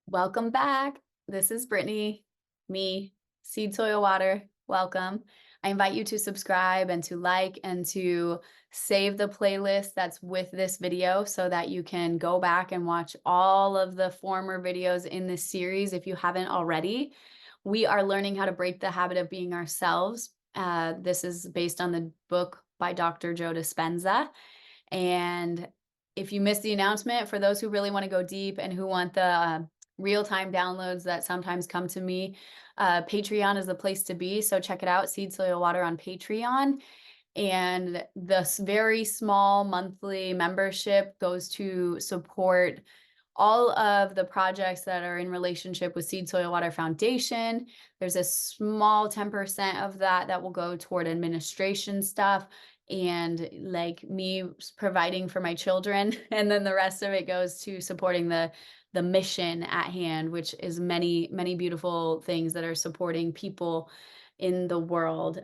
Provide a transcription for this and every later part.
Welcome back. This is Brittany, me, SeedSoilWater. Welcome. I invite you to subscribe and to like and to save the playlist that's with this video so that you can go back and watch all of the former videos in this series if you haven't already. We are learning how to break the habit of being ourselves. This is based on the book by Dr. Joe Dispenza. And if you missed the announcement, for those who really want to go deep and who want the real-time downloads that sometimes come to me, Patreon is the place to be. So check it out, Seed Soil Water on Patreon. And this very small monthly membership goes to support all of the projects that are in relationship with Seed Soil Water Foundation. There's a small 10% of that will go toward administration stuff and like me providing for my children. And then the rest of it goes to supporting the mission at hand, which is many, many beautiful things that are supporting people in the world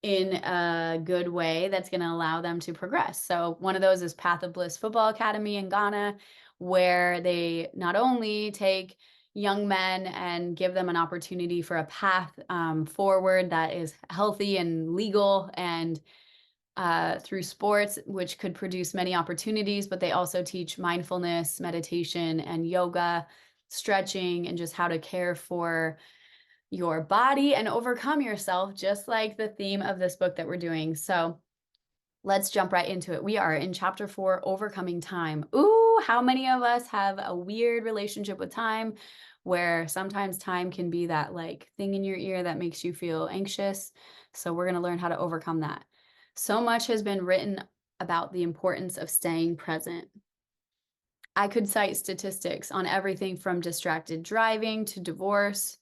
in a good way that's going to allow them to progress. So one of those is Path of Bliss Football Academy in Ghana, where they not only take young men and give them an opportunity for a path forward that is healthy and legal and through sports, which could produce many opportunities, but they also teach mindfulness, meditation, and yoga, stretching, and just how to care for your body and overcome yourself, just like the theme of this book that we're doing. So let's jump right into it. We are in chapter 4, Overcoming Time. Ooh, how many of us have a weird relationship with time where sometimes time can be that like thing in your ear that makes you feel anxious? So we're going to learn how to overcome that. So much has been written about the importance of staying present. I could cite statistics on everything from distracted driving to divorce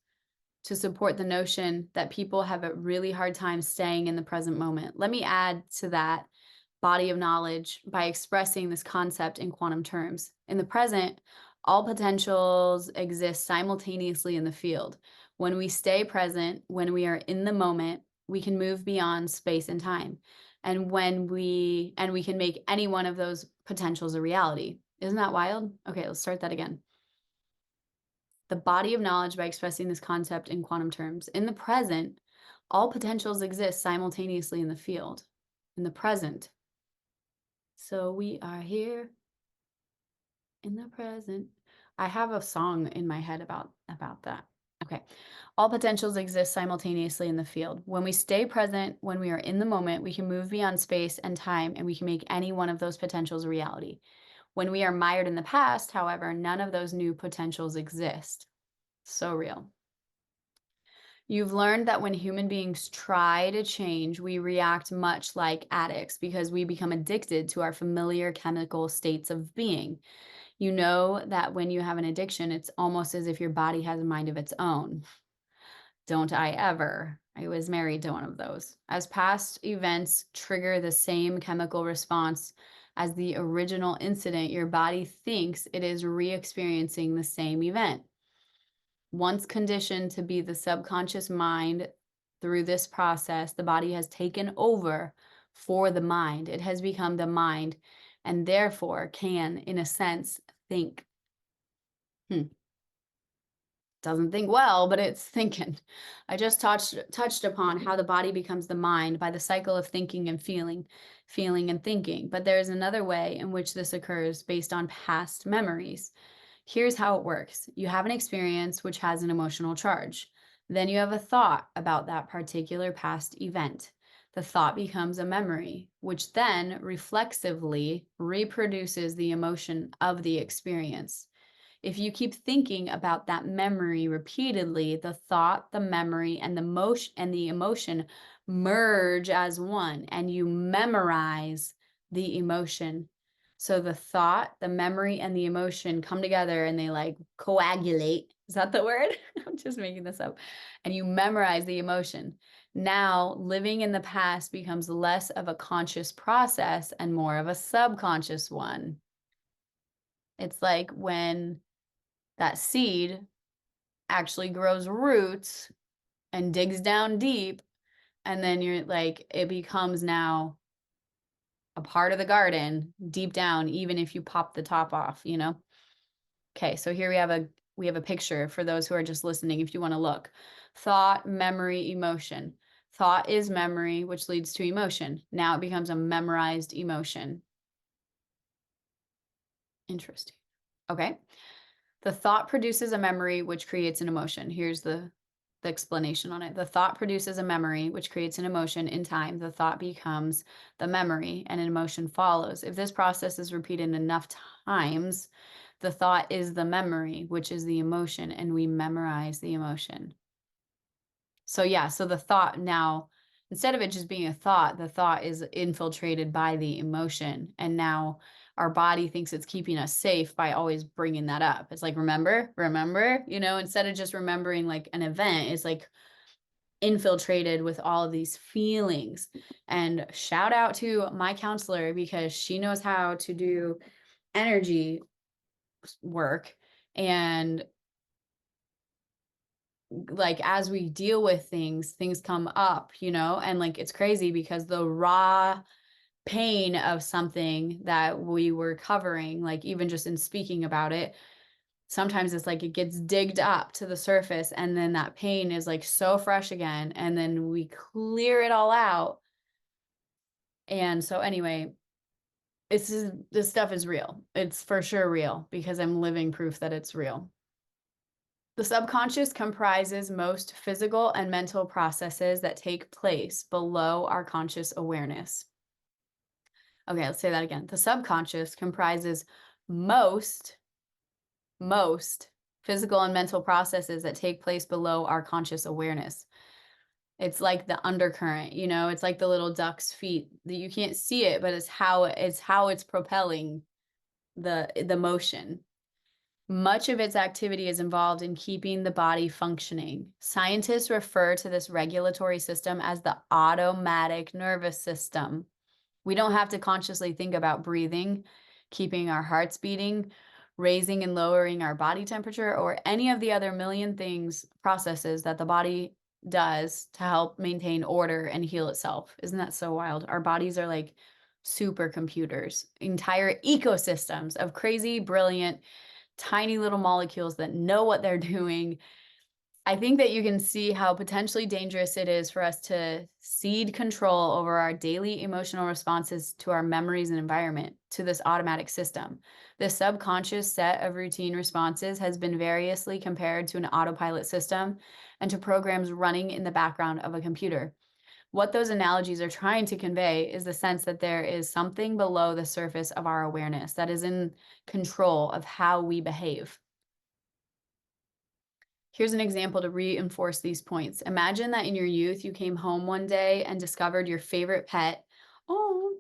to support the notion that people have a really hard time staying in the present moment. Let me add to that body of knowledge by expressing this concept in quantum terms. In the present, all potentials exist simultaneously in the field. When we stay present, when we are in the moment, we can move beyond space and time. And we can make any one of those potentials a reality. Isn't that wild? Okay, let's start that again. The body of knowledge by expressing this concept in quantum terms. In the present, all potentials exist simultaneously in the field, in the present. So we are here in the present. I have a song in my head about that. Okay. All potentials exist simultaneously in the field. When we stay present, when we are in the moment, we can move beyond space and time, and we can make any one of those potentials a reality. When we are mired in the past, however, none of those new potentials exist. So real. You've learned that when human beings try to change, we react much like addicts because we become addicted to our familiar chemical states of being. You know that when you have an addiction, it's almost as if your body has a mind of its own. Don't I ever? I was married to one of those. As past events trigger the same chemical response as the original incident, your body thinks it is re-experiencing the same event. Once conditioned to be the subconscious mind through this process, the body has taken over for the mind. It has become the mind and therefore can, in a sense, think. Doesn't think well, but it's thinking. I just touched upon how the body becomes the mind by the cycle of thinking and feeling, feeling and thinking. But there's another way in which this occurs based on past memories. Here's how it works. You have an experience which has an emotional charge. Then you have a thought about that particular past event. The thought becomes a memory, which then reflexively reproduces the emotion of the experience. If you keep thinking about that memory repeatedly, the thought, the memory, and the emotion merge as one, and you memorize the emotion. So the thought, the memory, and the emotion come together and they like coagulate. Is that the word? I'm just making this up. And you memorize the emotion. Now, living in the past becomes less of a conscious process and more of a subconscious one. It's like when that seed actually grows roots and digs down deep, and then you're like, it becomes now a part of the garden deep down, even if you pop the top off, you know? Okay, so here we have a picture for those who are just listening if you want to look. Thought, memory, emotion. Thought is memory, which leads to emotion. Now it becomes a memorized emotion. Interesting. Okay. The thought produces a memory, which creates an emotion. Here's the explanation on it. The thought produces a memory, which creates an emotion. In time, the thought becomes the memory and an emotion follows. If this process is repeated enough times, the thought is the memory, which is the emotion, and we memorize the emotion. So yeah, so the thought now, instead of it just being a thought, the thought is infiltrated by the emotion. And now our body thinks it's keeping us safe by always bringing that up. It's like, remember, instead of just remembering like an event, it's like infiltrated with all of these feelings. And shout out to my counselor because she knows how to do energy work. And like as we deal with things come up, and like it's crazy because the raw pain of something that we were covering, like even just in speaking about it, sometimes it's like it gets digged up to the surface and then that pain is like so fresh again and then we clear it all out. And so anyway, this stuff is real. It's for sure real because I'm living proof that it's real. The subconscious comprises most physical and mental processes that take place below our conscious awareness. Okay, let's say that again. The subconscious comprises most physical and mental processes that take place below our conscious awareness. It's like the undercurrent, it's like the little duck's feet that you can't see it, but it's how it's propelling the motion. Much of its activity is involved in keeping the body functioning. Scientists refer to this regulatory system as the automatic nervous system. We don't have to consciously think about breathing, keeping our hearts beating, raising and lowering our body temperature, or any of the other million processes that the body does to help maintain order and heal itself. Isn't that so wild? Our bodies are like supercomputers, entire ecosystems of crazy, brilliant, tiny little molecules that know what they're doing. I think that you can see how potentially dangerous it is for us to cede control over our daily emotional responses to our memories and environment, to this automatic system. This subconscious set of routine responses has been variously compared to an autopilot system and to programs running in the background of a computer. What those analogies are trying to convey is the sense that there is something below the surface of our awareness that is in control of how we behave. Here's an example to reinforce these points. Imagine that in your youth, you came home one day and discovered your favorite pet,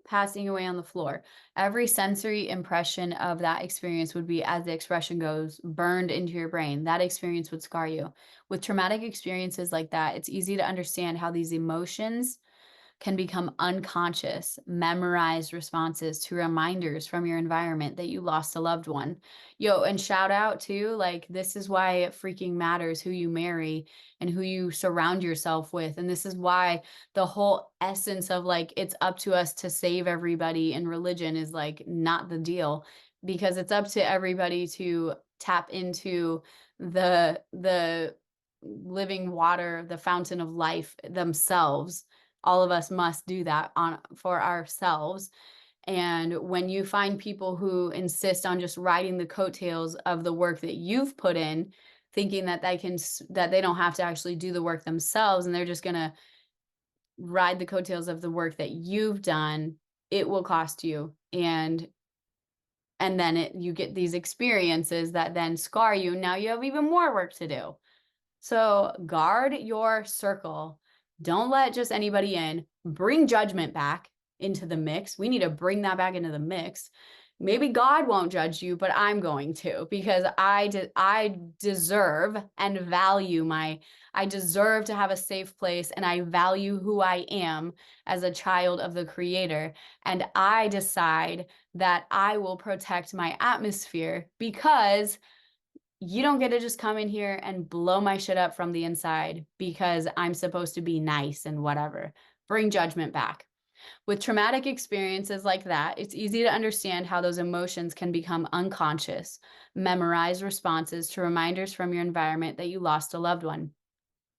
passing away on the floor. Every sensory impression of that experience would be, as the expression goes, burned into your brain. That experience would scar you. With traumatic experiences like that, it's easy to understand how these emotions can become unconscious, memorized responses to reminders from your environment that you lost a loved one. And shout out to, like, this is why it freaking matters who you marry and who you surround yourself with. And this is why the whole essence of like, it's up to us to save everybody in religion is like not the deal, because it's up to everybody to tap into the living water, the fountain of life themselves. All of us must do that for ourselves. And when you find people who insist on just riding the coattails of the work that you've put in, thinking that they don't have to actually do the work themselves and they're just going to ride the coattails of the work that you've done, it will cost you. And then you get these experiences that then scar you. Now you have even more work to do. So guard your circle. Don't let just anybody in. Bring judgment back into the mix. We need to bring that back into the mix. Maybe God won't judge you, but I'm going to, because I deserve and value I deserve to have a safe place, and I value who I am as a child of the Creator. And I decide that I will protect my atmosphere, because you don't get to just come in here and blow my shit up from the inside because I'm supposed to be nice and whatever. Bring judgment back. With traumatic experiences like that, it's easy to understand how those emotions can become unconscious, memorized responses to reminders from your environment that you lost a loved one.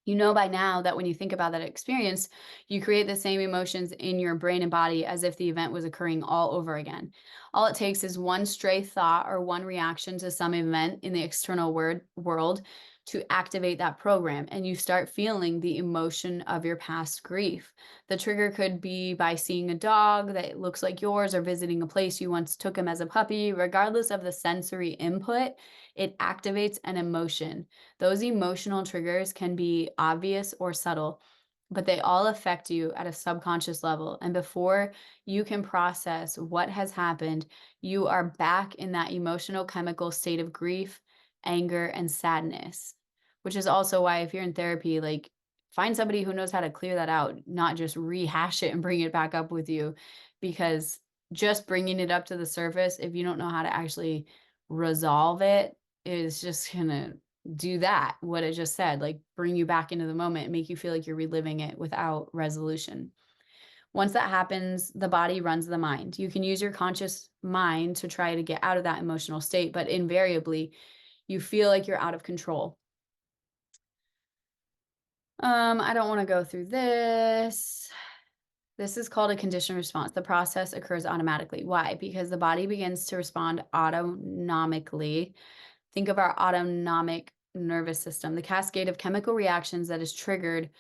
You know by now that when you think about that experience, you create the same emotions in your brain and body as if the event was occurring all over again. All it takes is one stray thought or one reaction to some event in the external world to activate that program, and you start feeling the emotion of your past grief. The trigger could be by seeing a dog that looks like yours or visiting a place you once took him as a puppy. Regardless of the sensory input, it activates an emotion. Those emotional triggers can be obvious or subtle, but they all affect you at a subconscious level. And before you can process what has happened, you are back in that emotional chemical state of grief, anger, and sadness, which is also why if you're in therapy, like find somebody who knows how to clear that out, not just rehash it and bring it back up with you, because just bringing it up to the surface, if you don't know how to actually resolve it, is just gonna do that, what I just said, like bring you back into the moment and make you feel like you're reliving it without resolution. Once that happens, the body runs the mind. You can use your conscious mind to try to get out of that emotional state, but invariably you feel like you're out of control. I don't want to go through this. This is called a conditioned response. The process occurs automatically. Why? Because the body begins to respond autonomically. Think of our autonomic nervous system, the cascade of chemical reactions that is triggered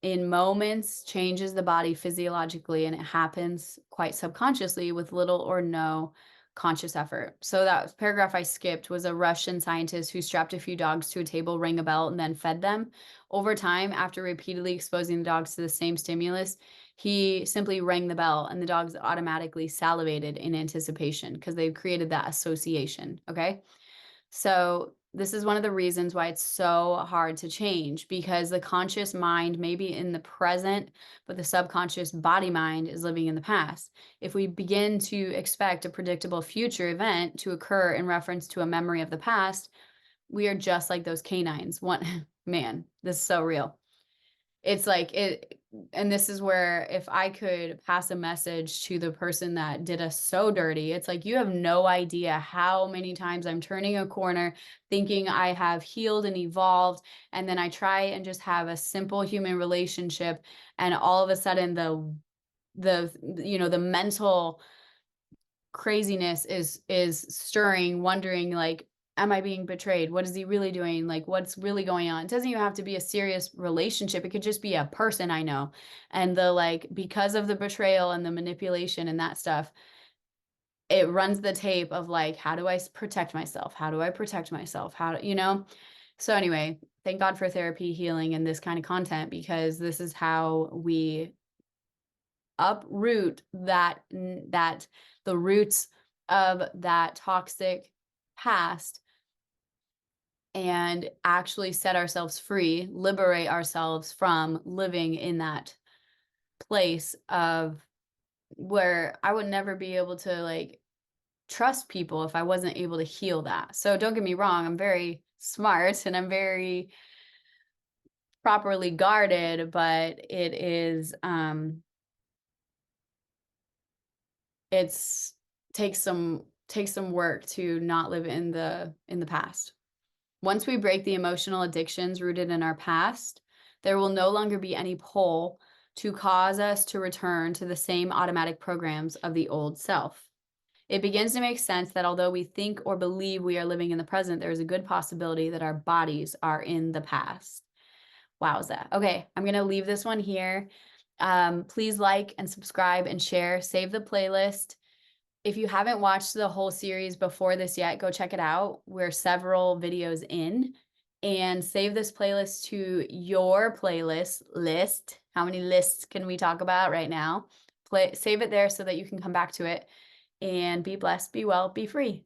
in moments changes the body physiologically, and it happens quite subconsciously with little or no conscious effort. So that paragraph I skipped was a Russian scientist who strapped a few dogs to a table, rang a bell, and then fed them. Over time, after repeatedly exposing the dogs to the same stimulus, he simply rang the bell and the dogs automatically salivated in anticipation because they've created that association. Okay. So this is one of the reasons why it's so hard to change, because the conscious mind may be in the present, but the subconscious body mind is living in the past. If we begin to expect a predictable future event to occur in reference to a memory of the past, we are just like those canines. Man, this is so real. It's like it, and this is where if I could pass a message to the person that did us so dirty, it's like you have no idea how many times I'm turning a corner thinking I have healed and evolved, and then I try and just have a simple human relationship, and all of a sudden the mental craziness is stirring, wondering like, am I being betrayed? What is he really doing? Like, what's really going on? It doesn't even have to be a serious relationship. It could just be a person I know. And because of the betrayal and the manipulation and that stuff, it runs the tape of like, how do I protect myself? How do I protect myself? So anyway, thank God for therapy, healing, and this kind of content, because this is how we uproot the roots of that toxic past and actually set ourselves free, liberate ourselves from living in that place of where I would never be able to like trust people if I wasn't able to heal that. So don't get me wrong, I'm very smart and I'm very properly guarded, but it's takes some work to not live in the past. Once we break the emotional addictions rooted in our past, there will no longer be any pull to cause us to return to the same automatic programs of the old self. It begins to make sense that although we think or believe we are living in the present, there is a good possibility that our bodies are in the past. Wowza. Okay, I'm going to leave this one here. Please like and subscribe and share. Save the playlist. If you haven't watched the whole series before this yet, go check it out. We're several videos in, and save this playlist to your playlist list. How many lists can we talk about right now? Save it there so that you can come back to it, and be blessed, be well, be free.